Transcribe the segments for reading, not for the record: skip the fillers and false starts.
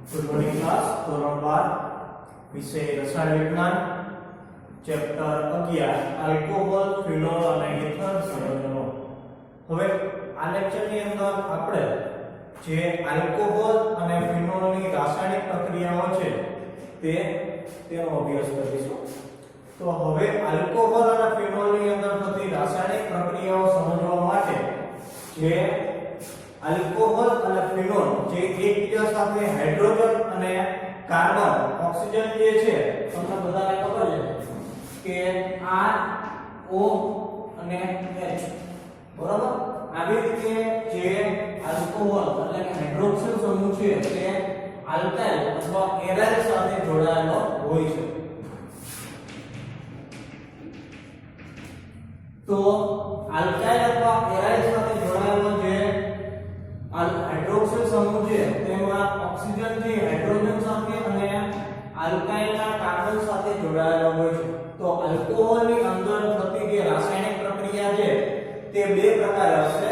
Good morning class ધોરણ 12 વિષય રસાયણ વિજ્ઞાન ચેપ્ટર 11 આલ્કોહોલ ફિનોલ અને ઇથર સંયોજનો। હવે આ લેક્ચરની અંદર આપણે જે આલ્કોહોલ અને ફિનોલની રાસાયણિક પ્રક્રિયાઓ છે તેનો અભ્યાસ કરીશું। તો હવે આલ્કોહોલ અને ફિનોલની અંદર થતી રાસાયણિક પ્રક્રિયાઓ સમજવા માટે જે આલ્કોહોલ અને ફિનોલ જે એકબીજા સાથે હાઇડ્રોજન અને કાર્બન ઓક્સિજન જે છે તમને બધાને ખબર છે કે R O અને H બરાબર। આવી રીતે જે આલ્કોહોલ એટલે કે હાઇડ્રોક્સિલ સમૂહ છે તે આલ્કાઇલ અથવા એરાઇલ સાથે જોડાયેલો હોય છે। તો આલ્કાઇલ અથવા એરાઇલ સાથે જોડાયેલો જે હાઇડ્રોક્સિલ સમૂહ છે તેમાં ઓક્સિજન જે હાઇડ્રોજન સાથે અને આલ્કાઇલના કાર્બન સાથે જોડાયેલો હોય છે। તો આલ્કોહોલની અંદર થતી જે રાસાયણિક પ્રક્રિયા છે તે બે પ્રકાર હશે।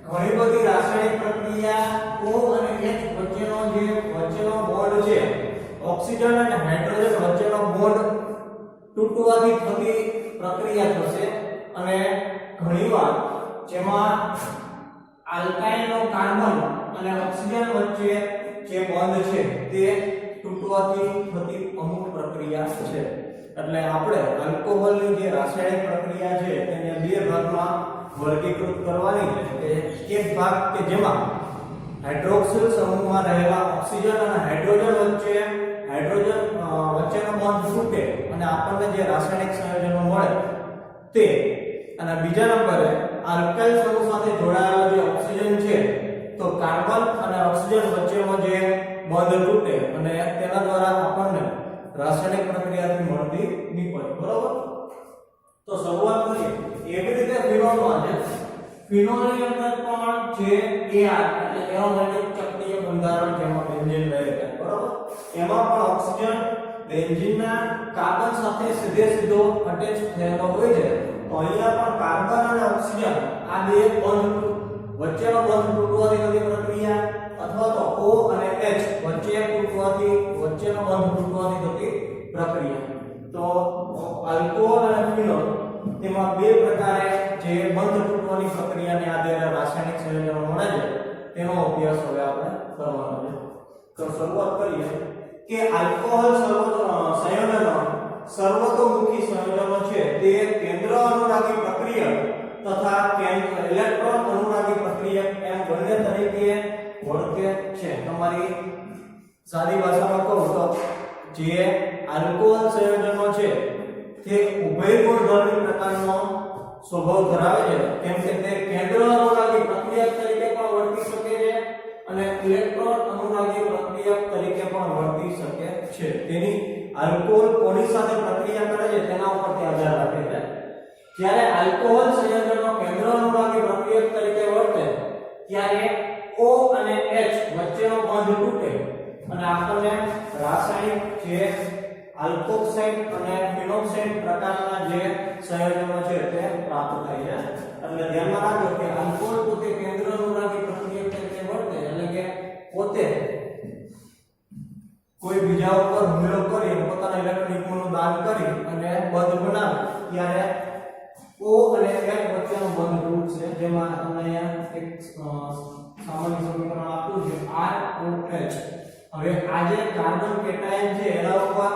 ઘણી બધી રાસાયણિક પ્રક્રિયા O અને H વચ્ચેનો બોન્ડ છે ઓક્સિજન અને હાઇડ્રોજન વચ્ચેનો બોન્ડ તૂટવાથી થતી પ્રક્રિયા થશે અને ઘણીવાર જેમાં આલ્કાઇલનો કાર્બન અને ઓક્સિજન વચ્ચે જે બોન્ડ છે તે તૂટવાથી થતી અમુક પ્રક્રિયા છે। એટલે આપણે આલ્કોહોલની જે રાસાયણિક પ્રક્રિયા છે તેને બે ભાગમાં વર્ગીકૃત કરવાની છે। એક ભાગ કે જેમાં હાઇડ્રોક્સિલ સમૂહમાં રહેલા ઓક્સિજન અને હાઇડ્રોજન વચ્ચેનો બોન્ડ તૂટે અને આપણને જે રાસાયણિક સંયોજનો મળે તે, અને બીજા નંબરે આલ્કાઇલ સમૂહ સાથે જોડાયેલો જે ઓક્સિજન છે તો કાર્બન અને ઓક્સિજન વચ્ચેનો જે બોન્ડ તૂટે અને તેના દ્વારા આપણને રાસાયણિક પ્રક્રિયાથી મળતી નિપજ બરોબર। તો શરૂઆત કરીએ એવી રીતે ફિનોલમાં છે। ફિનોલની અંદર પણ જે AR એટલે એરોમેટિક ચક્રીય બંધારણ જેમાં બેન્ઝીન રહે છે બરોબર, એમાં પણ ઓક્સિજન બેન્ઝીનના કાર્બન સાથે સીધો અટેચ થયેલો હોય છે। તો અહીંયા પણ કાર્બન અને ઓક્સિજન આ બે બોન્ડ વચ્ચેનો બોન્ડ તૂટવાથી થતી પ્રક્રિયા અથવા તો O અને H વચ્ચેનો બોન્ડ તૂટવાથી થતી પ્રક્રિયા। તો આલ્કોહોલ અને ફિનોલ તેમાં બે પ્રકારે જે બંધ તૂટવાની પ્રક્રિયાને આધારે રાસાયણિક સંયોજનો મળે છે તેનો અભ્યાસ હવે આપણે કરવાનો છે। તો શરૂઆત કરીએ કે આલ્કોહોલ સંયોજનો સર્વતોમુખી સંયોજનો છે તે કેન્દ્ર અનુરાગી પ્રક્રિયક તથા ઇલેક્ટ્રોન અનુરાગી પ્રક્રિયક એમ બંને તરીકે વર્તે છે। તમારી સાદી ભાષામાં કહું તો જે આલ્કોહોલ સંયોજનો છે તે ઉભય ગુણધર્મી પ્રકારનો સ્વભાવ ધરાવે છે, કેમ કે તે કેન્દ્ર અનુરાગી પ્રક્રિયક તરીકે પણ વર્તી શકે છે અને ઇલેક્ટ્રોન અનુરાગી પ્રક્રિયક તરીકે પણ વર્તી શકે છે। તેની આલ્કોહોલ કોની સાથે પ્રક્રિયા કરે છે તેના ઉપર તે આધાર રાખે છે। જ્યારે આલ્કોહોલ સંયોજનો કેન્દ્ર અનુરાગી પ્રક્રિયક તરીકે વર્તે ત્યારે O અને H વચ્ચેનો બોન્ડ તૂટે અને આપણને રાસાયણિક જે આલ્કોક્સાઇડ અને ફિનોક્સાઇડ પ્રકારના જે સંયોજનો છે તે પ્રાપ્ત થાય છે। એટલે ધ્યાનમાં રાખજો કે આલ્કોહોલ પોતે કેન્દ્ર અનુરાગી પ્રક્રિયક તરીકે વર્તે એટલે કે પોતે કોઈ બીજા ઉપર હુમલો કરી પોતાના ઇલેક્ટ્રોનિકનું દાન કરી અને બંધ બનાવે ત્યારે O અને H વચ્ચેનો બંધ તૂટશે, જેમાં તમને અહીંયા એક સામાન્ય સમીકરણ આપ્યું છે ROH। હવે આ જે કાર્બન કેટાયન છે એના ઉપર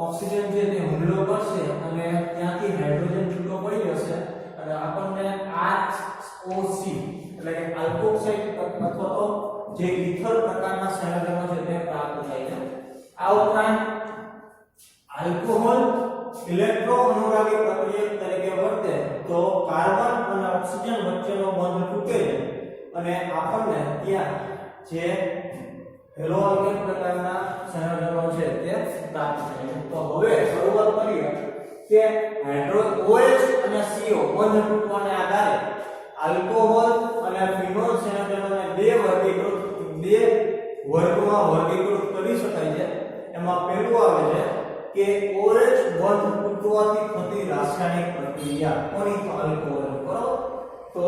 ઓક્સિજન છે તે હુમલો કરશે અને ત્યાંથી હાઇડ્રોજન છૂટો પડી જશે અને આપણને HOC એટલે કે આલ્કોક્સાઇડ અથવા તો જે ઇથર પ્રકારના સંયોજનો છે તે પ્રાપ્ત થાય છે। આ ઉપરાંત આલ્કોહોલ ઇલેક્ટ્રો અનુરાગી પ્રક્રિયક તરીકે વર્તે તો કાર્બન અને ઓક્સિજન વચ્ચેનો બોન્ડ તૂટે છે અને આપણને ત્યાં જે હેલોઆલ્કેન પ્રકારના સંયોજનો છે તે પ્રાપ્ત થાય છે। તો હવે શરૂઆત કરીએ કે OH અને CO બંધ તૂટવાને આધારે આલ્કોહોલ અને ફિનોલ સંયોજનોને બે વર્ગમાં વર્ગીકૃત કરી શકાય છે। એમાં પહેલું આવે છે કે OH બંધ તૂટવાથી થતી રાસાયણિક પ્રક્રિયા કોની? તો આલ્કોહોલ બરાબર। તો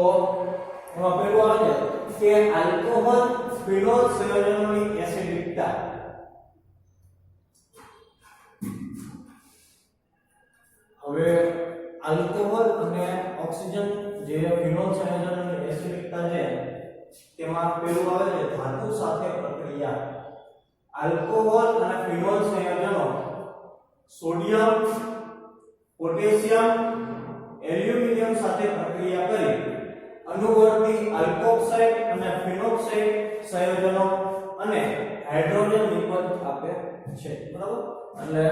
એમાં પહેલું આવે છે કે આલ્કોહોલ ફિનોલ સંયોજનોની એસિડિકતા હવે આલ્કોહોલ અને ઓક્સિજન જે ફિનોલ સંયોજનોની એસિડિકતા છે તેમાં પેલું આવે છે ધાતુ સાથે પ્રક્રિયા આલ્કોહોલ અને ફિનોલ સંયોજનો સોડિયમ પોટેશિયમ એલ્યુમિનિયમ સાથે પ્રક્રિયા કરી અનુવર્તી આલ્કોક્સાઇડ અને ફિનોક્સાઇડ સંયોજનો અને હાઇડ્રોજન નિપજ આપે છે બરાબર એટલે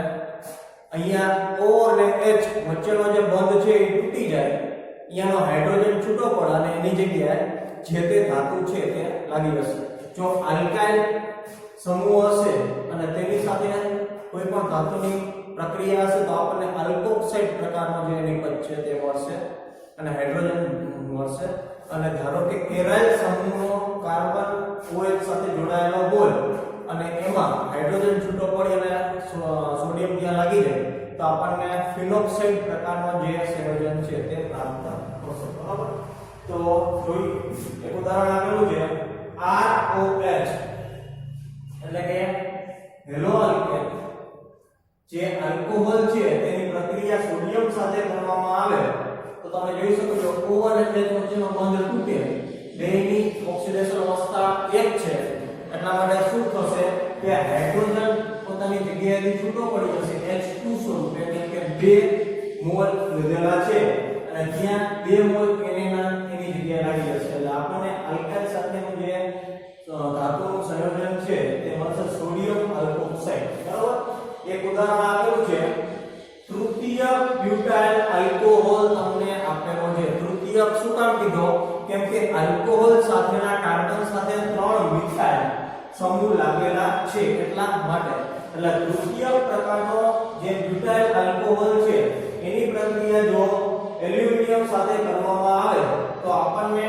અહીંયા O અને H વચ્ચેનો જે બંધ છે એ તૂટી જાય અહીંયાનો હાઇડ્રોજન છૂટો પડે અને એની જગ્યાએ જે તે ધાતુ છે તે લાગી જશે જો આલ્કાઇલ સમૂહ હશે અને તેની સાથે કોઈ પણ ધાતુની પ્રક્રિયા હશે તો આપણને આલ્કોક્સાઇડ પ્રકારનો જે નિપજ છે તે મળશે અને હાઇડ્રોજન મળશે અને ધારો કે એરાઇલ સમૂહનો કાર્બન OH સાથે જોડાયેલો હોય અને એમાં હાઇડ્રોજન છૂટો પડી અને સોડિયમ ત્યાં લાગી જાય તો આપણને ફિનોક્સાઇડ પ્રકારનો જે સંયોજન છે તે પ્રાપ્ત થશે બરાબર તો જોઈ એક ઉદાહરણ આપેલું છે ROH એટલે કે હેલો આલ્કેન જે આલ્કોહોલ છે તેની પ્રક્રિયા સોડિયમ સાથે કરવામાં આવે તો તમે જોઈ શકો છો O અને H વચ્ચેનો બંધ તૂટે બેની ઓક્સિડેશન અવસ્થા એક છે એટલા માટે શું થશે કે હાઇડ્રોજન પોતાની જગ્યાએથી છૂટો પડી જશે H2 સ્વરૂપે એટલે કે 2 મોલ લીધેલા છે અને ત્યાં 2 મોલ એની જગ્યાએ લાગી જશે એટલે આપણને આલ્કાઇલ સાથેનું જે ધાતુનું સંયોજન છે તે મળશે સોડિયમ આલ્કોક્સાઇડ બરાબર એક ઉદાહરણ આપેલું છે તૃતીય બ્યુટાઇલ આલ્કોહોલ તમને આપેલો છે તૃતીય શું કામ કીધો કેમ કે આલ્કોહોલ સાથેના કાર્બન સાથે 3 મિથાઇલ સમૂહ લાગેલા છે એટલા માટે એટલે તૃતીય પ્રકારનો જે બ્યુટાઇલ આલ્કોહોલ છે એની પ્રક્રિયા જો એલ્યુમિનિયમ સાથે કરવામાં આવે તો આપણને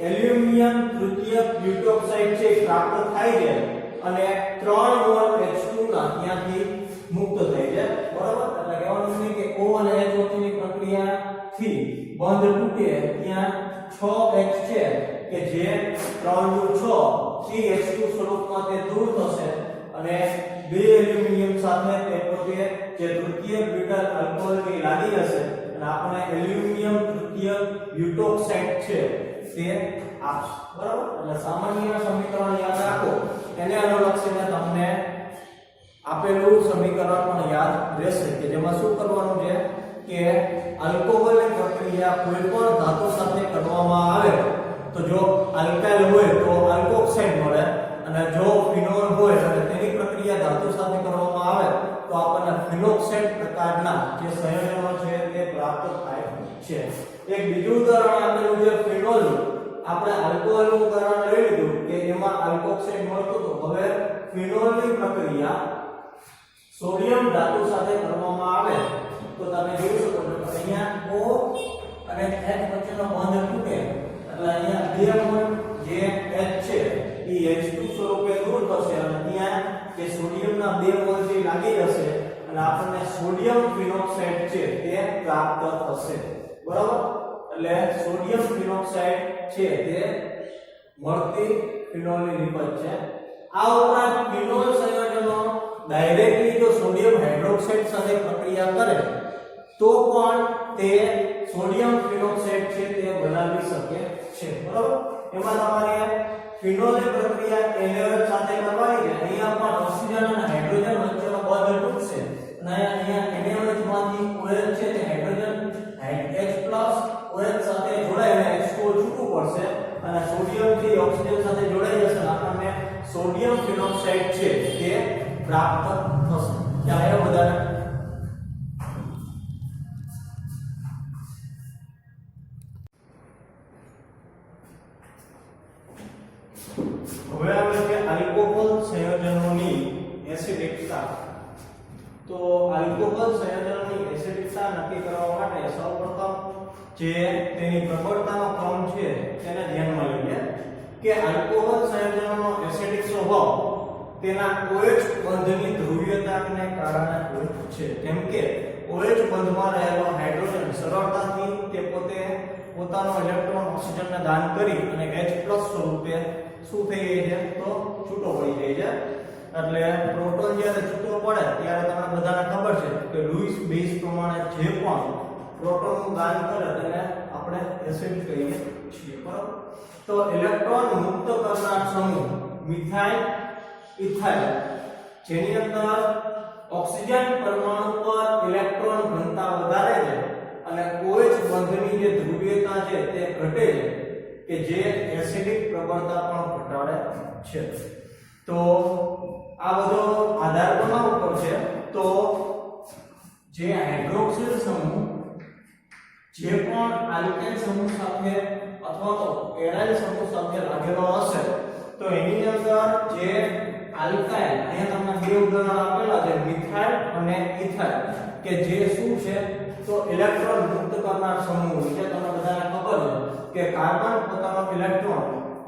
એલ્યુમિનિયમ તૃતીય બ્યુટોક્સાઇડ છે પ્રાપ્ત થાય છે અને 3 મોલ H2 ના ત્યાંથી મુક્ત થઈ જાય બરાબર એટલે કહેવાનું છે કે O અને H વચ્ચેની પ્રક્રિયાથી બંધ તૂટે ત્યાં 6H છે કે જે 3 નું 6 3H2 સ્વરૂપમાં તે દૂર થશે અને 2 એલ્યુમિનિયમ સાથે તે પોતે જે તૃતીય બ્યુટાઇલ આલ્કોહોલ ની લાગી જશે અને આપણે એલ્યુમિનિયમ તૃતીય બ્યુટોક્સાઇડ છે તે આપશે બરાબર એટલે સામાન્ય સમીકરણ યાદ રાખો એને અનુલક્ષીને તમને આપેલું સમીકરણ પણ યાદ રહેશે કે જેમાં શું કરવાનું છે કે આલ્કોહોલની પ્રક્રિયા કોઈ પણ ધાતુ સાથે કરવામાં આવે તો જો આલ્કાઇલ હોય તો આલ્કોક્સાઇડ મળે અને જો ફિનોલ હોય અને તેની પ્રક્રિયા ધાતુ સાથે કરવામાં આવે તો આપણને ફિનોક્સાઇડ પ્રકારના જે સંયોજનો છે તે પ્રાપ્ત થાય છે એક બીજું ઉદાહરણ આપેલું છે ફિનોલ આપણે આલ્કોહોલનું ઉદાહરણ લઈ લીધું કે એમાં આલ્કોક્સાઇડ મળતો તો હવે ફિનોલની પ્રક્રિયા સોડિયમ ધાતુ સાથે કરવામાં આવે તો તમે જોઈ શકો છો અહીંયા O અને H વચ્ચેનો બંધ તૂટે એટલે અહીંયા 2 મોલ જે H છે એ H2 સ્વરૂપે દૂર થશે અને ત્યાં જે સોડિયમના 2 મોલ જે લાગી જશે અને આપણને સોડિયમ ફિનોક્સાઇડ છે તે પ્રાપ્ત થશે બરાબર એટલે સોડિયમ ફિનોક્સાઇડ છે તે મળતી ફિનોલની નિપજ છે આ ઉપરાંત ફિનોલ સંયોજનો ડાયરેક્ટલી જો સોડિયમ હાઇડ્રોક્સાઇડ સાથે પ્રક્રિયા કરે તો પણ તે સોડિયમ ફિનોક્સાઇડ છે તે બનાવી શકે છે બરાબર એમાં તમારે ફિનોલની પ્રક્રિયા NaOH સાથે કરવાની છે અહીંયા પણ ઓક્સિજન અને હાઇડ્રોજન વચ્ચેનો બંધ તૂટશે અને અહીંયા NaOH માંથી OH છે તે હાઇડ્રોજન H+ OH સાથે જોડાઈને H2O છૂટું પડશે અને સોડિયમ થી ઓક્સિજન સાથે જોડાઈ જશે અને આપણને સોડિયમ ફિનોક્સાઇડ છે તે પ્રાપ્ત થશે ત્યારે બધાને હવે આપણે કે આલ્કોહોલ સંયોજનોની એસિડિકતા તો આલ્કોહોલ સંયોજનોની એસિડિકતા નક્કી કરવા માટે સૌપ્રથમ જે તેની પ્રબળતાનો ક્રમ છે તેને ધ્યાનમાં લઈએ કે આલ્કોહોલ સંયોજનોનો એસિડિક સ્વભાવ તેના OH બંધની ધ્રુવીયતાને કારણે હોય છે કેમ કે OH બંધમાં રહેલો હાઇડ્રોજન સરળતાથી તે પોતે પોતાનો ઇલેક્ટ્રોન ઓક્સિજનને દાન કરી અને H+ સ્વરૂપે શું થઈ જાય છે તો છૂટો પડી જાય છે। એટલે પ્રોટોન જ્યારે છૂટો પડે ત્યારે તમને બધાને ખબર છે કે લુઈસ બેઝ પ્રમાણે જે પણ પ્રોટોનનું દાન કરે તેને આપણે એસિડ કહીએ છીએ, બરાબર। તો ઇલેક્ટ્રોન મુક્ત કરનાર સમૂહ મિથાઇલ ઇથાઇલ જેની અંદર ઓક્સિજન પરમાણુ પર ઇલેક્ટ્રોન ઘનતા વધારે છે અને OH બંધની જે ધ્રુવીયતા છે તે ઘટે છે કે જે એસિડિક પ્રબળતા પણ ઘટાડે છે। તો આ બધો આધાર કોના ઉપર છે તો જે હાઇડ્રોક્સિલ સમૂહ જે પણ આલ્કેન સમૂહ સાથે અથવા તો એરાઇલ સમૂહ સાથે લાગેલો હશે તો એની અંદર જે આલ્કાઇલ અહીંયા તમને બે ઉદાહરણ આપેલા છે મિથાઇલ અને ઇથાઇલ કે જે શું છે તો ઇલેક્ટ્રોન મુક્ત કરનાર સમૂહ છે। તમને બધાને ખબર છે કે કાર્બન પોતાનો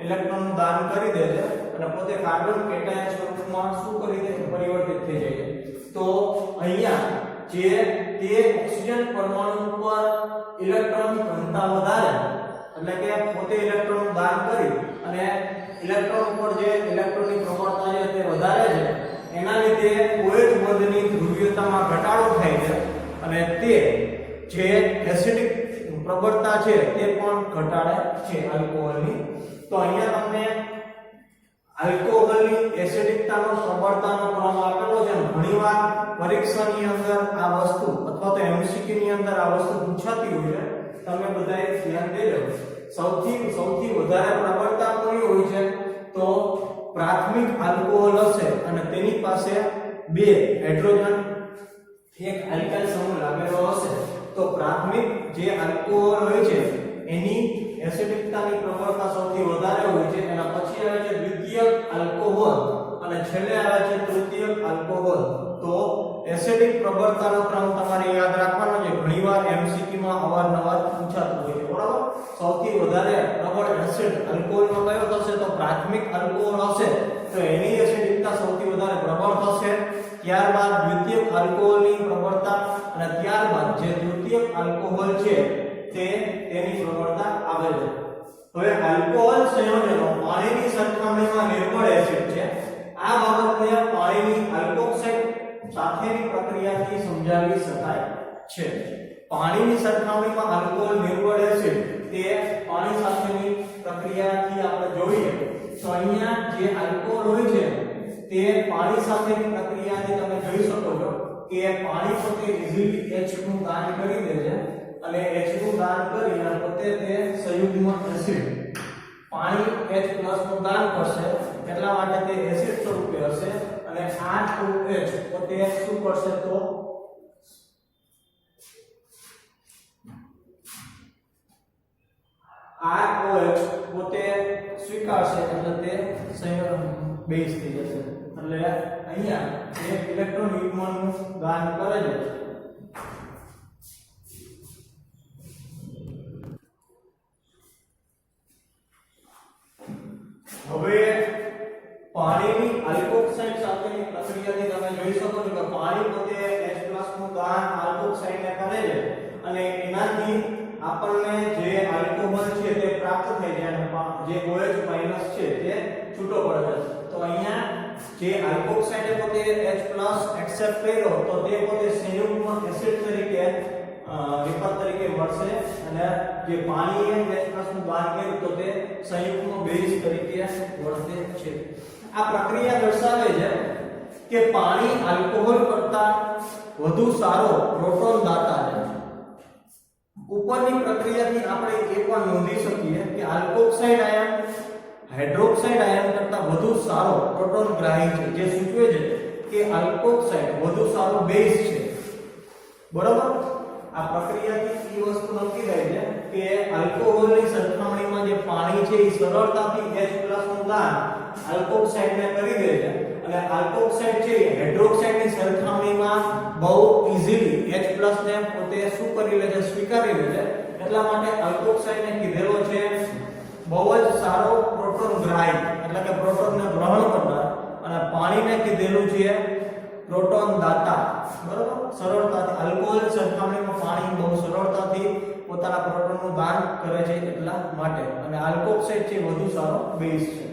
ઇલેક્ટ્રોનનું દાન કરી દે છે અને પોતે કાર્બન કેટાયન સ્વરૂપમાં શું કરી દે પરિવર્તિત થઈ જાય છે। તો અહીંયા જે તે ઓક્સિજન પરમાણુ પર ઇલેક્ટ્રોન ઘનતા વધારે એટલે કે પોતે ઇલેક્ટ્રોનનું દાન કરી અને ઇલેક્ટ્રોન ઉપર જે ઇલેક્ટ્રોનની પ્રબળતા છે તે વધારે છે એના લીધે OH બંધની ધ્રુવીયતામાં ઘટાડો થાય છે અને તે જે એસિડિક પ્રબળતા છે તે પણ ઘટાડે છે આલ્કોહોલની। તો અહીંયા તમને આલ્કોહોલની એસિડિકતાનો પ્રબળતાનો ક્રમ આપેલો છે। ઘણીવાર પરીક્ષાની અંદર આ વસ્તુ અથવા તો MCQ ની અંદર આ વસ્તુ પૂછાતી હોય છે, તમે બધાએ ધ્યાન દેજો। સૌથી વધારે પ્રબળતા કોની હોય છે તો પ્રાથમિક આલ્કોહોલ હશે અને તેની પાસે બે હાઇડ્રોજન એક આલ્કાઇલ સમૂહ લાગેલો હશે તો પ્રાથમિક જે આલ્કોહોલ હોય છે એની એસિડિકતાની પ્રબળતા સૌથી વધારે હોય છે। એના પછી આવે છે દ્વિતીયક આલ્કોહોલ અને છેલ્લે આવે છે તૃતીયક આલ્કોહોલ। તો એસિડિક પ્રબળતાનો ક્રમ તમારે યાદ રાખવાનો છે, ઘણીવાર MCQ માં અવારનવાર પૂછાતું હોય છે, બરાબર। સૌથી વધારે પ્રબળ એસિડ આલ્કોહોલનો કયો થશે તો પ્રાથમિક આલ્કોહોલ હશે તો એની એસિડિકતા સૌથી વધારે પ્રબળ થશે, ત્યારબાદ દ્વિતીયક આલ્કોહોલની પ્રબળતા અને ત્યારબાદ જે તૃતીયક આલ્કોહોલ છે તેની પ્રબળતા આવે છે। હવે આલ્કોહોલ સંયોજનો પાણીની સરખામણીમાં નિર્મળ એસિડ છે। આ બાબતને પાણીની આલ્કોક્સાઇડ સાથેની પ્રક્રિયાથી સમજાવી શકાય છે। પાણીની સરખામણીમાં આલ્કોહોલ નિર્મળ એસિડ તે પાણી સાથેની પ્રક્રિયાથી આપણે જોઈએ તો અહીંયા જે આલ્કોહોલ હોય છે તે પાણી સાથેની પ્રક્રિયાથી તમે જોઈ શકો છો કે પાણી પોતે ઇઝીલી H નું દાન કરી દે છે અને H નું દાન કરી અને પોતે તે સંયુગ્મ એસિડ પાણી H+ નું દાન કરશે એટલા માટે તે એસિડ સ્વરૂપે હશે અને R2H પોતે શું કરશે તો ROH પોતે સ્વીકારશે એટલે તે સંયોજન બેઝ થઈ જશે। એટલે અહીંયા એક ઇલેક્ટ્રોન યુગ્મનું દાન કરે છે હવે પાણીની આલ્કોક્સાઇડ સાથેની પ્રક્રિયાથી તમે જોઈ શકો છો કે પાણી પોતે H+ નું દાન આલ્કોક્સાઇડને કરે છે અને એનાથી આપણને જે આલ્કોહોલ છે તે પ્રાપ્ત થાય છે અને જે OH- છે તે છૂટો પડે છે। તો અહીંયા જે આલ્કોક્સાઇડે પોતે H+ એક્સેપ્ટ કર્યો તો તે પોતે સંયુગ્મ એસિડ તરીકે વિપત તરીકે મળશે અને જે પાણીએ H+ નું દાન કર્યું તો તે સંયુગ્મ બેઝ તરીકે વર્તે છે। આ પ્રક્રિયા દર્શાવે છે કે પાણી આલ્કોહોલ કરતા વધુ સારો પ્રોટોન દાતા છે। ઉપરની પ્રક્રિયાથી આપણે એ પણ નોંધી શકીએ કે આલ્કોક્સાઇડ આયન હાઇડ્રોક્સાઇડ આયન કરતા વધુ સારો પ્રોટોન ગ્રાહી છે, જે સૂચવે છે કે આલ્કોક્સાઇડ વધુ સારો બેઝ છે, બરાબર। આ પ્રક્રિયાથી એ વસ્તુ નક્કી થાય છે કે આલ્કોહોલની સરખામણીમાં જે પાણી છે એ સરળતાથી H+ નું દાન આલ્કોક્સાઇડને કરી દે છે અને આલ્કોક્સાઇડ છે એ હાઇડ્રોક્સાઇડની સરખામણીમાં બહુ ઇઝીલી H+ ને પોતે શું કરી લે છે સ્વીકારી લે છે। એટલા માટે આલ્કોક્સાઇડને કીધેલો છે બહુ જ સારો પ્રોટોન ગ્રાહી એટલે કે પ્રોટોનને ગ્રહણ કરનાર અને પાણીને કીધેલું છે પ્રોટોન દાતા, બરાબર। સરળતાથી આલ્કોહોલ સરખામણીમાં પાણી બહુ સરળતાથી પોતાના પ્રોટોનનું દાન કરે છે એટલા માટે. અને આલ્કોક્સાઇડ છે વધુ સારો બેઝ છે.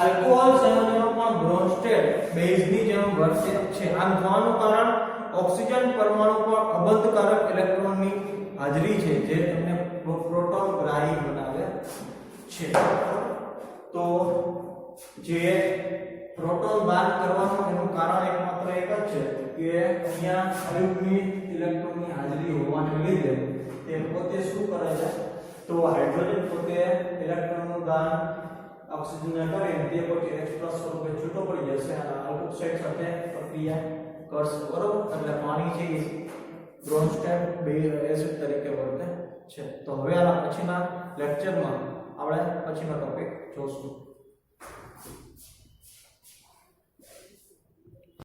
આલ્કોહોલ સંયોજનો પણ બ્રોન્સ્ટેડ બેઝની જેમ વર્તે છે. આમ થવાનું કારણ ઓક્સિજન પરમાણુ પર અબંધકારક ઇલેક્ટ્રોનની હાજરી છે જે તેમને પ્રોટોન ગ્રાહી બનાવે છે. તો જે પ્રોટોન દાન કરવાનું એનું કારણ એકમાત્ર એક જ છે કે અહીંયા અયુગ્મી ઇલેક્ટ્રોનની હાજરી હોવાને લીધે તે પોતે શું કરે છે, તો હાઇડ્રોજન પોતે ઇલેક્ટ્રોનનું દાન ઓક્સિજનને કરીને તે પછી H+ સ્વરૂપે છૂટો પડી જશે અને આલ્કોક્સાઇડ સાથે પ્રક્રિયા કરશે, બરોબર. એટલે પાણી છે એ બ્રોન્સ્ટેડ એસિડ તરીકે વર્તે છે. તો હવે આના પછીના લેક્ચરમાં આપણે પછીનો ટોપિક જોશું.